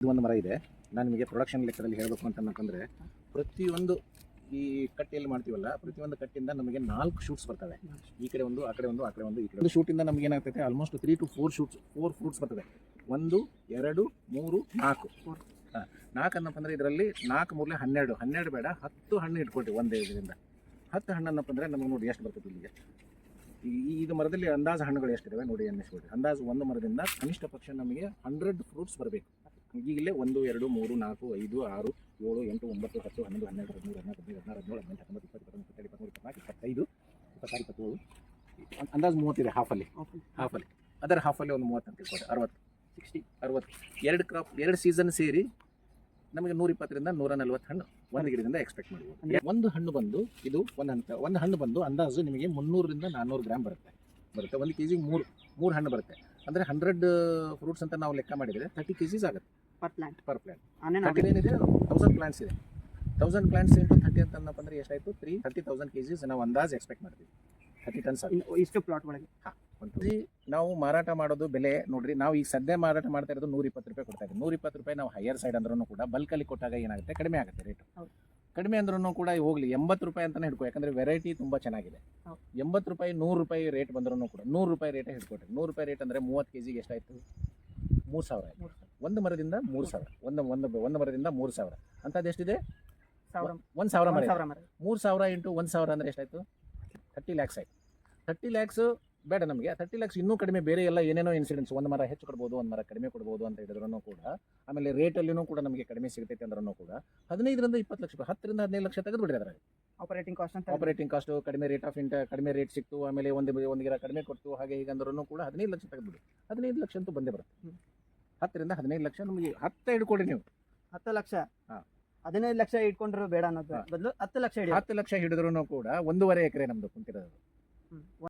ಇದು ಒಂದು ಮರ ಇದೆ. ನಾನು ನಿಮಗೆ ಪ್ರೊಡಕ್ಷನ್ ಲೆಕ್ಕದಲ್ಲಿ ಹೇಳಬೇಕು ಅಂತಂದ್ರೆ ಪ್ರತಿಯೊಂದು ಈ ಕಟ್ಟೆಯಲ್ಲಿ ಮಾಡ್ತೀವಲ್ಲ, ಪ್ರತಿಯೊಂದು ಕಟ್ಟಿಂದ ನಮಗೆ 4 ಶೂಟ್ಸ್ ಬರ್ತವೆ. ಈ ಕಡೆ ಒಂದು, ಆ ಕಡೆ ಒಂದು, ಆ ಕಡೆ ಒಂದು, ಈ ಕಡೆ ಒಂದು ಶೂಟಿಂದ ನಮಗೆ ಏನಾಗ್ತೈತೆ, ಆಲ್ಮೋಸ್ಟ್ 3 to 4 ಶೂಟ್ಸ್, 4 ಫ್ರೂಟ್ಸ್ ಬರ್ತವೆ. 1 2 3 4. 4 ಅನ್ನಪ್ಪ ಅಂದರೆ ಇದರಲ್ಲಿ 4 ಮೂರಲೆ 12, 12 ಬೇಡ 10 ಹಣ್ಣು ಇಟ್ಕೊಳ್ತೀವಿ ಒಂದೇ ಇದರಿಂದ. 10 ಹಣ್ಣು ಅನ್ನಪ್ಪ ಅಂದರೆ ನಮಗೆ ನೋಡಿ ಎಷ್ಟು ಬರ್ತದೆ ಇಲ್ಲಿಗೆ. ಇದು ಮರದಲ್ಲಿ ಅಂದಾಜು ಹಣ್ಣುಗಳು ಎಷ್ಟಿದ್ದಾವೆ ನೋಡಿ ಅನ್ನಿಸ್ಬಿಡ್ರಿ. ಅಂದಾಜು ಒಂದು ಮರದಿಂದ ಕನಿಷ್ಠ ಪಕ್ಷ ನಮಗೆ 100 ಫ್ರೂಟ್ಸ್ ಬರಬೇಕು. ಈಗಲೇ 1 2 3 4 5 6 7 8 9 10 11 12 13 14 15 16 17 18 19 20 21 22 23 24 25 26 27 ಅಂದಾಜು 30 ಇದೆ. ಹಾಫಲ್ಲಿ ಅದರ ಹಾಫಲ್ಲಿ ಒಂದು 30 ಅಂತ ತಿಳ್ಕೊಳ್ರಿ. 60 2 ಕ್ರಾಪ್ 2 ಸೀಸನ್ ಸೇರಿ ನಮಗೆ 120ರಿಂದ 140 ಹಣ್ಣು ಒಂದು ಗಿಡದಿಂದ ಎಕ್ಸ್ಪೆಕ್ಟ್ ಮಾಡ್ಬೋದು. ಒಂದು ಹಣ್ಣು ಬಂದು ಇದು ಒಂದು ಹಣ್ಣು ಬಂದು ಅಂದಾಜು ನಿಮಗೆ 300ರಿಂದ 400 ಗ್ರಾಮ್ ಬರುತ್ತೆ. 1 kg 3 ಹಣ್ಣು ಬರುತ್ತೆ. ಅಂದರೆ 100 ಫ್ರೂಟ್ಸ್ ಅಂತ ನಾವು ಲೆಕ್ಕ ಮಾಡಿದರೆ 30 kgs ಆಗುತ್ತೆ ಪರ್ ಪ್ಲಾಂಟ್. ಏನಿದೆ 1000 ಪ್ಲಾಂಟ್ಸ್ ಇದೆ. 1000 ಪ್ಲಾಂಟ್ಸ್ ಇಂಟು 30 ಅಂತಂದಪ್ಪ ಅಂದರೆ ಎಷ್ಟಾಯಿತು? 30,000 kgs ನಾವು ಅಂದಾಜು ಎಕ್ಸ್ಪೆಕ್ಟ್ ಮಾಡ್ತೀವಿ. 30 ಟನ್ಸ್ ಇಷ್ಟು ಪ್ಲಾಟ್ ಒಳಗೆ. ನಾವು ಮಾರಾಟ ಮಾಡೋದು ಬೆಲೆ ನೋಡ್ರಿ, ನಾವು ಈಗ ಸದ್ಯ ಮಾರಾಟ ಮಾಡ್ತಾ ಇರೋದು 120 ರೂಪಾಯಿ ಕೊಡ್ತಾ ಇದ್ದೀವಿ. 120 ರೂಪಾಯಿ ನಾವು ಹೈಯರ್ ಸೈಡ್ ಅಂದ್ರೂ ಕೂಡ ಬಲ್ಕಲ್ಲಿ ಕೊಟ್ಟಾಗ ಏನಾಗುತ್ತೆ, ಕಡಿಮೆ ಆಗುತ್ತೆ ರೇಟ್. ಕಡಿಮೆ ಅಂದ್ರೂ ಕೂಡ ಹೋಗ್ಲಿ 80 ರೂಪಾಯಿ ಅಂತಲೇ ಹಿಡ್ಕೊ, ಯಾಕಂದರೆ ವೆರೈಟಿ ತುಂಬ ಚೆನ್ನಾಗಿದೆ. 80 ರೂಪಾಯಿ 100 ರೂಪಾಯಿ ರೇಟ್ ಬಂದ್ರೂ ಕೂಡ 100 ರೂಪಾಯಿ ರೇಟೇ ಹಿಡ್ಕೊಟ್ರಿ. 100 ರೂಪಾಯಿ ರೇಟ್ ಅಂದರೆ 30 kgಗೆ ಎಷ್ಟಾಯಿತು? 3000 ಆಯಿತು. ಒಂದು ಮರದಿಂದ 3000, ಒಂದು ಮರದಿಂದ 3000 ಅಂಥದ್ದು ಎಷ್ಟಿದೆ? 1000 ಮರ. 3000 ಇಂಟು 1000 ಅಂದರೆ ಎಷ್ಟಾಯಿತು? 30 lakhs ಆಯಿತು. 30 lakhs ಬೇಡ ನಮಗೆ. 30 lakhs ಇನ್ನೂ ಕಡಿಮೆ ಬೇರೆ ಎಲ್ಲ ಏನೇನೋ ಇನ್ಸಿಡೆನ್ಸ್, ಒಂದು ಮರ ಹೆಚ್ಚು ಕೊಡ್ಬೋದು, ಒಂದು ಮರ ಕಡಿಮೆ ಕೊಡ್ಬೋದು ಅಂತ ಹೇಳಿದ್ರೂ ಕೂಡ, ಆಮೇಲೆ ರೇಟಲ್ಲಿನೂ ಕೂಡ ನಮಗೆ ಕಡಿಮೆ ಸಿಗ್ತೈತೆ ಅಂದ್ರೂ ಕೂಡ 15ರಿಂದ 20 ಲಕ್ಷ ರೂಪಾಯಿ, 10ರಿಂದ 15 ಲಕ್ಷ ತೆಗೆದು ಬಿಡ್ರಿ. ಅದರಲ್ಲಿ ಆಪರೇಟಿಂಗ್ ಕಾಸ್ಟು ಕಡಿಮೆ, ರೇಟ್ ಆಫ್ ಕಡಿಮೆ ರೇಟ್ ಸಿಕ್ತು, ಆಮೇಲೆ ಒಂದು ಗಿಡ ಕಡಿಮೆ ಕೊಡ್ತು, ಹಾಗೆ ಹೀಗೆ ಅಂದ್ರೂ ಕೂಡ 15 ಲಕ್ಷ ತೆಗೆದುಬಿಡಿ. 15 ಲಕ್ಷ ಅಂತೂ ಬಂದೇ ಬರುತ್ತೆ. 10ರಿಂದ 15 ಲಕ್ಷ ನಮಗೆ 10 ಹಿಡ್ಕೊಡಿ ನೀವು. 10 ಲಕ್ಷ 15 ಲಕ್ಷ ಇಟ್ಕೊಂಡ್ರು ಬೇಡ ಅನ್ನೋದು ಬದಲು 10 ಲಕ್ಷ 10 ಲಕ್ಷ ಹಿಡಿದ್ರೂ ಕೂಡ 1.5 ಎಕರೆ ನಮ್ದು ಕುಂತಿರೋದು.